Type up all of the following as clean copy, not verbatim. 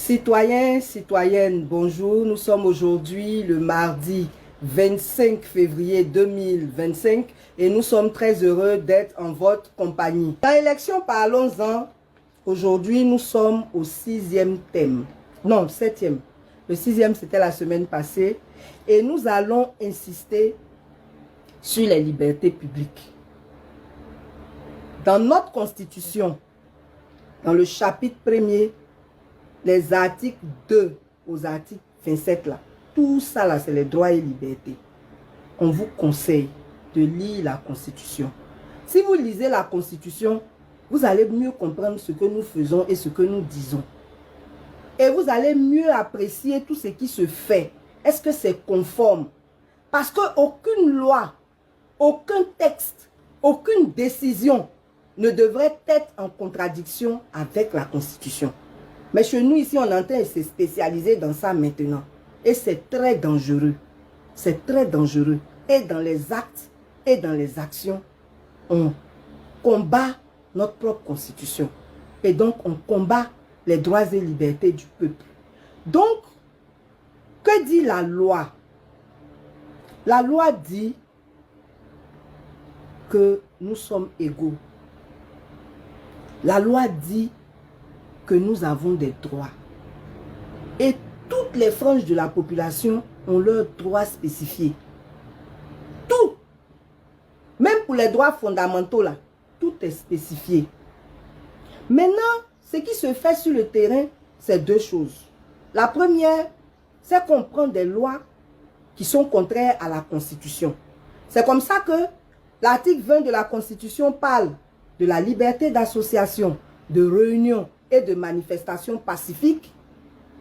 Citoyens, citoyennes, bonjour. Nous sommes aujourd'hui le mardi 25 février 2025 et nous sommes très heureux d'être en votre compagnie. Dans l'élection, parlons-en. Aujourd'hui, nous sommes au 6e thème. Non, 7e. Le 6e, c'était la semaine passée. Et nous allons insister sur les libertés publiques. Dans notre constitution, dans le chapitre 1er, les articles 2 aux articles 27 là, tout ça là, c'est les droits et libertés. On vous conseille de lire la Constitution. Si vous lisez la Constitution, vous allez mieux comprendre ce que nous faisons et ce que nous disons. Et vous allez mieux apprécier tout ce qui se fait. Est-ce que c'est conforme? Parce qu'aucune loi, aucun texte, aucune décision ne devrait être en contradiction avec la Constitution. Mais chez nous, ici, on est en train de se spécialiser dans ça maintenant. Et c'est très dangereux. C'est très dangereux. Et dans les actes et dans les actions, on combat notre propre constitution. Et donc, on combat les droits et libertés du peuple. Donc, que dit la loi? La loi dit que nous sommes égaux. La loi dit que nous avons des droits. Et toutes les franges de la population ont leurs droits spécifiés. Tout. Même pour les droits fondamentaux, là, tout est spécifié. Maintenant, ce qui se fait sur le terrain, c'est deux choses. La première, c'est qu'on prend des lois qui sont contraires à la Constitution. C'est comme ça que l'article 20 de la Constitution parle de la liberté d'association, de réunion et de manifestation pacifique.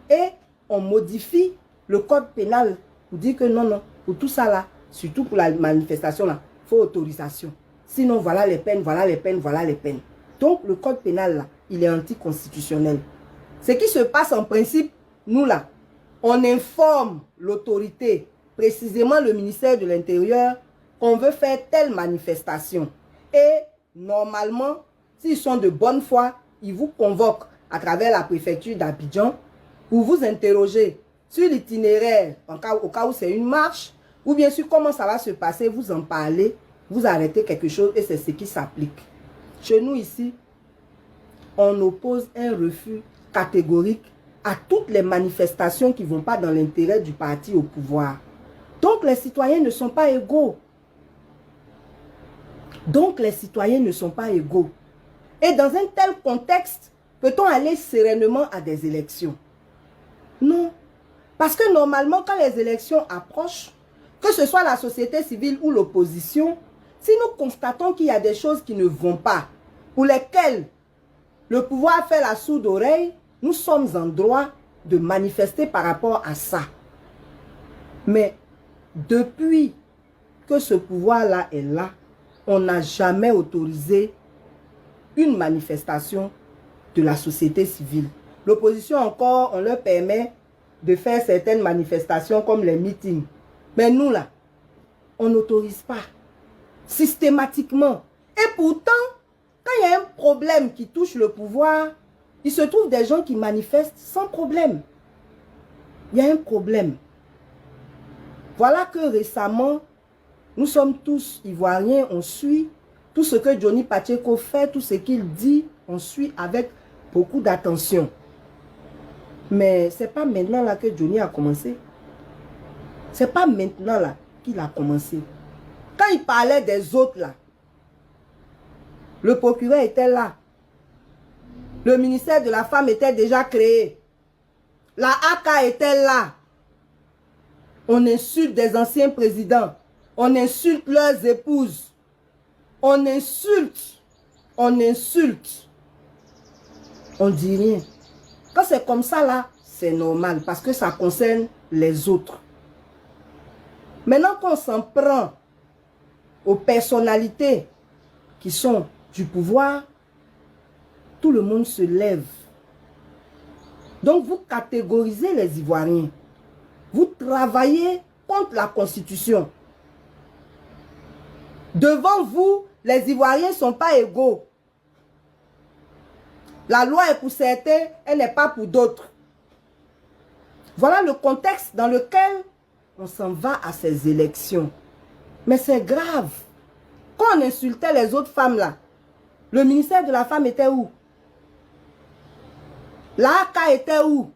Et on modifie le code pénal pour dire que non, pour tout ça là, surtout pour la manifestation là, il faut autorisation. Sinon, voilà les peines, voilà les peines, voilà les peines. Donc, le code pénal là, il est anticonstitutionnel. Ce qui se passe en principe, nous là, on informe l'autorité, précisément le ministère de l'Intérieur, qu'on veut faire telle manifestation. Et normalement, s'ils sont de bonne foi, ils vous convoquent à travers la préfecture d'Abidjan pour vous interroger sur l'itinéraire, au cas où c'est une marche, ou bien sur comment ça va se passer, vous en parlez, vous arrêtez quelque chose et c'est ce qui s'applique. Chez nous ici, on oppose un refus catégorique à toutes les manifestations qui ne vont pas dans l'intérêt du parti au pouvoir. Donc les citoyens ne sont pas égaux. Donc les citoyens ne sont pas égaux. Et dans un tel contexte, peut-on aller sereinement à des élections? Non. Parce que normalement, quand les élections approchent, que ce soit la société civile ou l'opposition, si nous constatons qu'il y a des choses qui ne vont pas, pour lesquelles le pouvoir fait la sourde oreille, nous sommes en droit de manifester par rapport à ça. Mais depuis que ce pouvoir-là est là, on n'a jamais autorisé une manifestation de la société civile. L'opposition encore, on leur permet de faire certaines manifestations comme les meetings. Mais nous là, on n'autorise pas. Systématiquement. Et pourtant, quand il y a un problème qui touche le pouvoir, il se trouve des gens qui manifestent sans problème. Il y a un problème. Voilà que récemment, nous sommes tous ivoiriens, on suit tout ce que Johnny Pacheco fait, tout ce qu'il dit, on suit avec beaucoup d'attention. Mais ce n'est pas maintenant là que Johnny a commencé. Ce n'est pas maintenant là qu'il a commencé. Quand il parlait des autres là, le procureur était là. Le ministère de la Femme était déjà créé. La AK était là. On insulte des anciens présidents. On insulte leurs épouses. On insulte. On insulte. On dit rien. Quand c'est comme ça là, c'est normal parce que ça concerne les autres. Maintenant qu'on s'en prend aux personnalités qui sont du pouvoir, tout le monde se lève. Donc vous catégorisez les Ivoiriens. Vous travaillez contre la Constitution. Devant vous, les Ivoiriens ne sont pas égaux. La loi est pour certains, elle n'est pas pour d'autres. Voilà le contexte dans lequel on s'en va à ces élections. Mais c'est grave. Quand on insultait les autres femmes là, le ministère de la femme était où? L'ACA était où?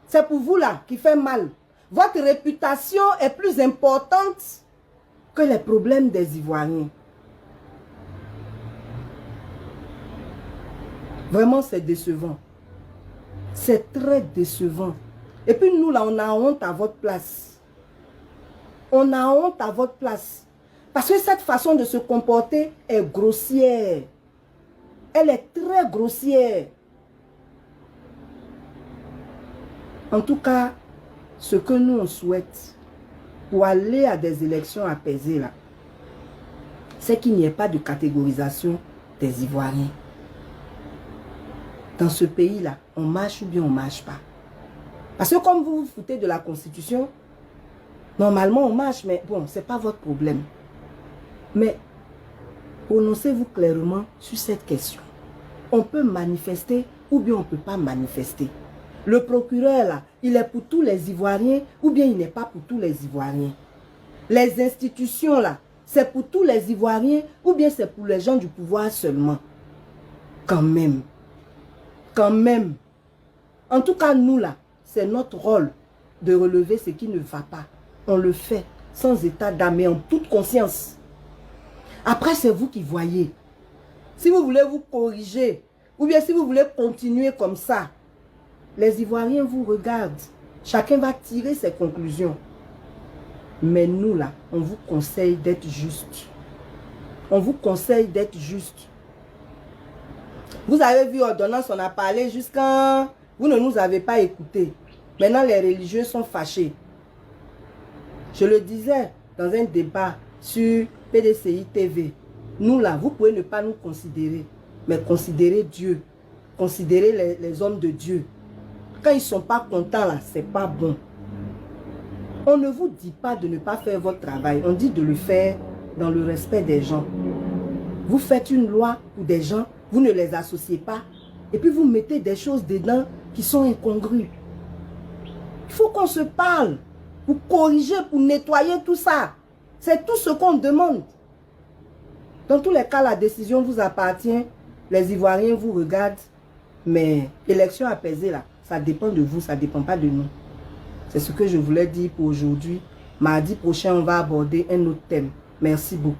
C'est pour vous là qui fait mal. Votre réputation est plus importante que les problèmes des Ivoiriens. Vraiment, c'est décevant. C'est très décevant. Et puis nous là, on a honte à votre place. On a honte à votre place. Parce que cette façon de se comporter est grossière. Elle est très grossière. En tout cas, ce que nous on souhaite pour aller à des élections apaisées là, c'est qu'il n'y ait pas de catégorisation des Ivoiriens. Dans ce pays-là, on marche ou bien on ne marche pas. Parce que comme vous vous foutez de la Constitution, normalement on marche, mais bon, ce n'est pas votre problème. Mais prononcez-vous clairement sur cette question. On peut manifester ou bien on ne peut pas manifester. Le procureur là, il est pour tous les Ivoiriens ou bien il n'est pas pour tous les Ivoiriens. Les institutions là, c'est pour tous les Ivoiriens ou bien c'est pour les gens du pouvoir seulement. Quand même. Quand même. En tout cas, nous là, c'est notre rôle de relever ce qui ne va pas. On le fait sans état d'âme et en toute conscience. Après, c'est vous qui voyez. Si vous voulez vous corriger, ou bien si vous voulez continuer comme ça, les Ivoiriens vous regardent. Chacun va tirer ses conclusions. Mais nous là, on vous conseille d'être juste. On vous conseille d'être juste. Vous avez vu ordonnance, on a parlé jusqu'à... Vous ne nous avez pas écoutés. Maintenant, les religieux sont fâchés. Je le disais dans un débat sur PDCI TV. Nous là, vous pouvez ne pas nous considérer, mais considérez Dieu. Considérez les hommes de Dieu. Quand ils ne sont pas contents là, c'est pas bon. On ne vous dit pas de ne pas faire votre travail. On dit de le faire dans le respect des gens. Vous faites une loi pour des gens, vous ne les associez pas. Et puis vous mettez des choses dedans qui sont incongrues. Il faut qu'on se parle pour corriger, pour nettoyer tout ça. C'est tout ce qu'on demande. Dans tous les cas, la décision vous appartient. Les Ivoiriens vous regardent. Mais élection apaisée là, ça dépend de vous, ça ne dépend pas de nous. C'est ce que je voulais dire pour aujourd'hui. Mardi prochain, on va aborder un autre thème. Merci beaucoup.